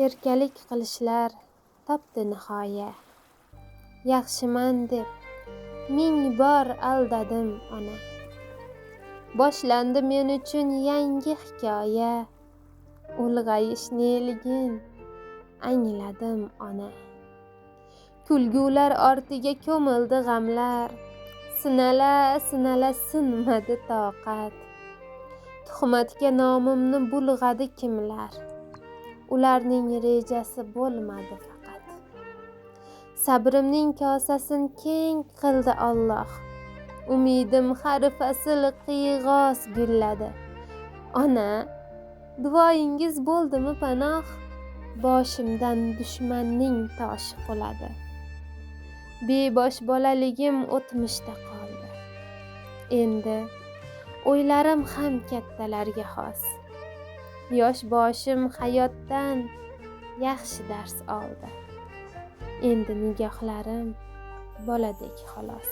erkalik qilishlar topdi nihoya. Yaxshiman deb ming bor aldadim ona. Boshlandi men uchun yangi hikoya. Ulg'ayish neligin angladim ona. Kulgular ortiga ko'mildi g'amlar. Sinala sinmadi toqat. Tuhmatga nomimni bulg'adi kimlar. Ularning rejasi bo'lmadi faqat. Sabrimning kosasin keng qildi Alloh. Umidim har fasl qiyg'os gulladi. Ona, duoyingiz bo'ldimi panoh? Boshimdan dushmanning toshi quladi. Bebosh bolaligim o'tmishda qoldi. Endi o'ylarim ham kattalarga xos. Yosh boshim hayotdan yaxshi dars oldi. Endi nigohlarim boladek xolos.